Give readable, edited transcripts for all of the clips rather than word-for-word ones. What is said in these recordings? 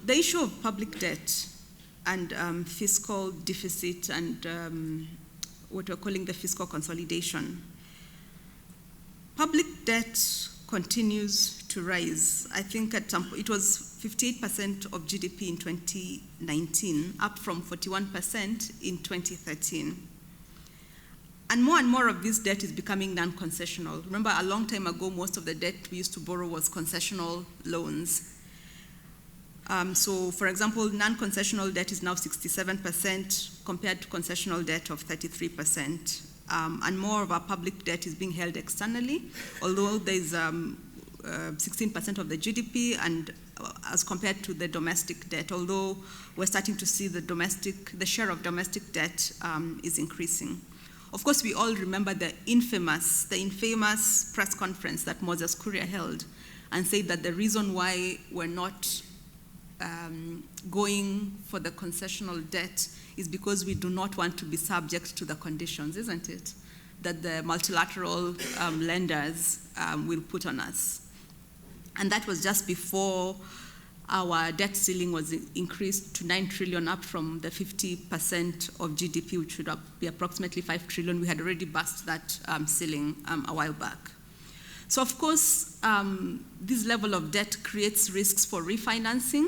the issue of public debt and fiscal deficit and what we're calling the fiscal consolidation. Public debt continues to rise. I think at some point it was 58% of GDP in 2019, up from 41% in 2013. And more of this debt is becoming non-concessional. Remember, a long time ago, most of the debt we used to borrow was concessional loans. So, for example, non-concessional debt is now 67% compared to concessional debt of 33%. And more of our public debt is being held externally, although there's 16% of the GDP, and as compared to the domestic debt, although we're starting to see the share of domestic debt is increasing. Of course, we all remember the infamous press conference that Moses Kuria held and said that the reason why we're not going for the concessional debt is because we do not want to be subject to the conditions, isn't it, that the multilateral lenders will put on us. And that was just before our debt ceiling was increased to 9 trillion, up from the 50% of GDP, which would be approximately 5 trillion. We had already passed that ceiling a while back. So of course, this level of debt creates risks for refinancing,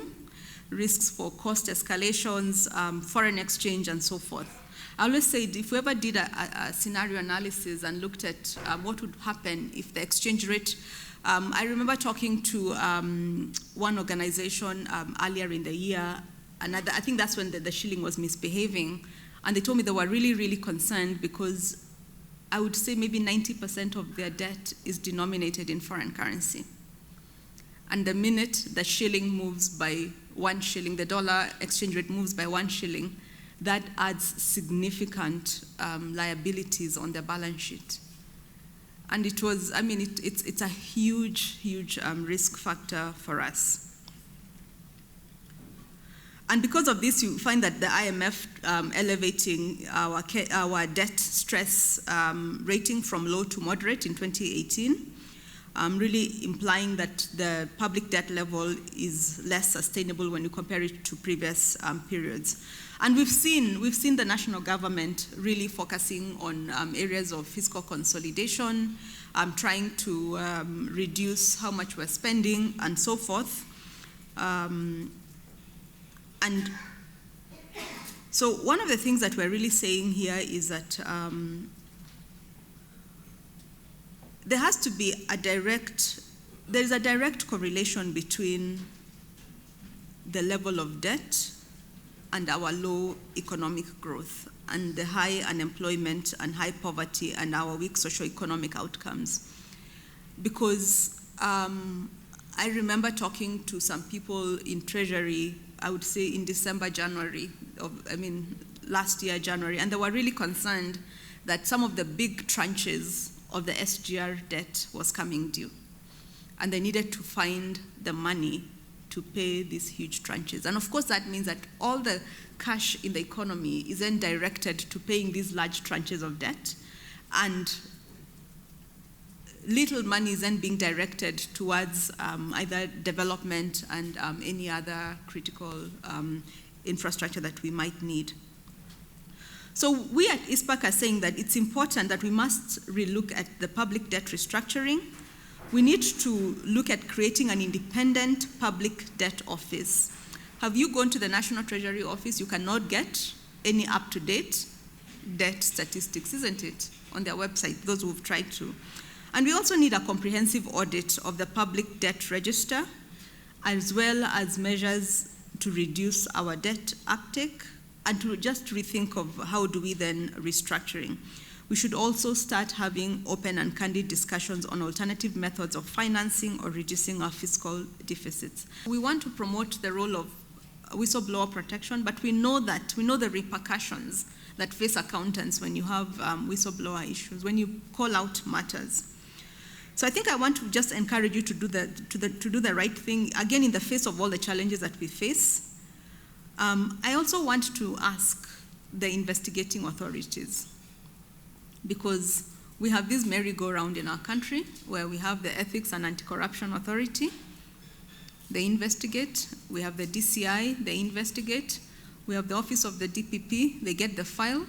risks for cost escalations, foreign exchange, and so forth. I always said if we ever did a scenario analysis and looked at what would happen if the exchange rate, I remember talking to one organization earlier in the year, and I think that's when the shilling was misbehaving, and they told me they were really, really concerned because I would say maybe 90% of their debt is denominated in foreign currency. And the minute the shilling moves by 1 shilling, the dollar exchange rate moves by 1 shilling, that adds significant liabilities on their balance sheet. And it was, I mean, it's a huge, huge risk factor for us. And because of this, you find that the IMF elevating our debt stress rating from low to moderate in 2018, really implying that the public debt level is less sustainable when you compare it to previous periods. And we've seen the national government really focusing on areas of fiscal consolidation, trying to reduce how much we're spending and so forth. And so one of the things that we're really saying here is that there is a direct correlation between the level of debt and our low economic growth, and the high unemployment and high poverty and our weak socioeconomic outcomes. Because I remember talking to some people in Treasury, I would say in December, January, last year, January, and they were really concerned that some of the big tranches of the SGR debt was coming due. And they needed to find the money to pay these huge tranches. And of course, that means that all the cash in the economy is then directed to paying these large tranches of debt, and little money is then being directed towards either development and any other critical infrastructure that we might need. So we at Icpak are saying that it's important that we must relook at the public debt restructuring. We need to look at creating an independent public debt office. Have you gone to the National Treasury Office? You cannot get any up-to-date debt statistics, isn't it, on their website, those who've tried to. And we also need a comprehensive audit of the public debt register, as well as measures to reduce our debt uptake, and to just rethink of how do we then restructuring. We should also start having open and candid discussions on alternative methods of financing or reducing our fiscal deficits. We want to promote the role of whistleblower protection, but we know the repercussions that face accountants when you have whistleblower issues, when you call out matters. So I think I want to just encourage you to do the right thing, again, in the face of all the challenges that we face. I also want to ask the investigating authorities, because we have this merry-go-round in our country where we have the Ethics and Anti-Corruption Authority, they investigate. We have the DCI, they investigate. We have the Office of the DPP, they get the file,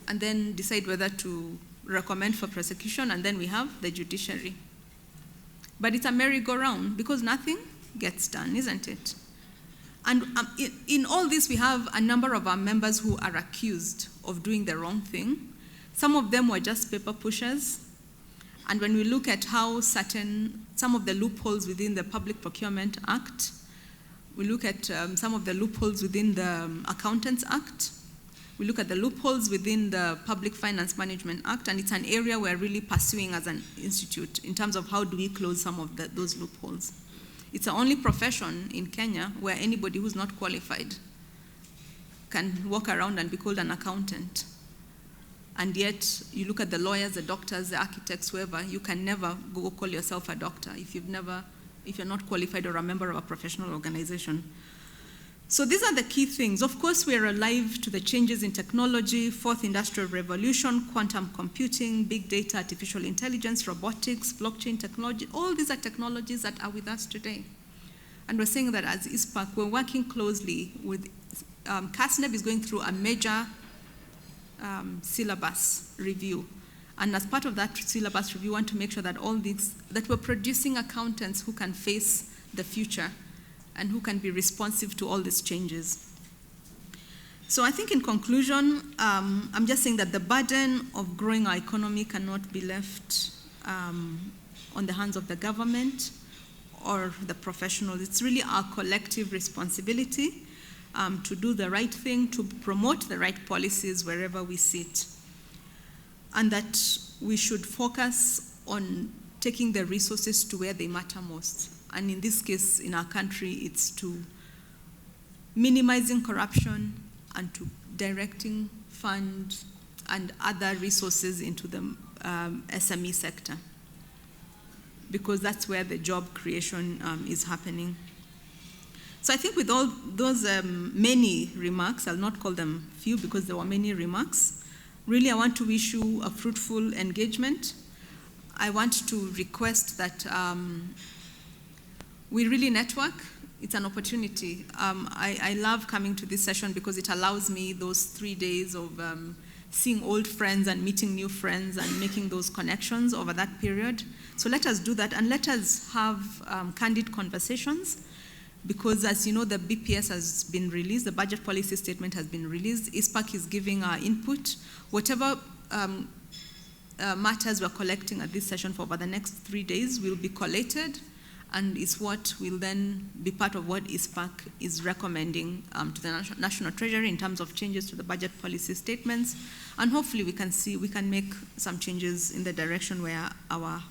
and then decide whether to recommend for prosecution, and then we have the judiciary. But it's a merry-go-round because nothing gets done, isn't it? And in all this, we have a number of our members who are accused of doing the wrong thing. Some of them were just paper pushers. And when we look at how some of the loopholes within the Public Procurement Act, we look at some of the loopholes within the Accountants Act, we look at the loopholes within the Public Finance Management Act, and it's an area we're really pursuing as an institute in terms of how do we close some of those loopholes. It's the only profession in Kenya where anybody who's not qualified can walk around and be called an accountant. And yet, you look at the lawyers, the doctors, the architects, whoever, you can never go call yourself a doctor if you're not qualified or a member of a professional organization. So these are the key things. Of course, we are alive to the changes in technology, fourth industrial revolution, quantum computing, big data, artificial intelligence, robotics, blockchain technology. All these are technologies that are with us today. And we're saying that as Icpak, we're working closely with, CASNEB is going through a major syllabus review. And as part of that syllabus review, we want to make sure that that we're producing accountants who can face the future and who can be responsive to all these changes. So I think in conclusion, I'm just saying that the burden of growing our economy cannot be left on the hands of the government or the professionals. It's really our collective responsibility to do the right thing, to promote the right policies wherever we sit. And that we should focus on taking the resources to where they matter most. And in this case, in our country, it's to minimizing corruption and to directing funds and other resources into the SME sector, because that's where the job creation is happening. So I think with all those many remarks, I'll not call them few because there were many remarks, really I want to wish you a fruitful engagement. I want to request that we really network. It's an opportunity. I love coming to this session because it allows me those 3 days of seeing old friends and meeting new friends and making those connections over that period. So let us do that, and let us have candid conversations, because as you know, the BPS has been released, the budget policy statement has been released. Icpak is giving our input. Whatever matters we're collecting at this session for about the next 3 days will be collated, and is what will then be part of what Icpak is recommending to the National Treasury in terms of changes to the budget policy statements. And hopefully we can make some changes in the direction where our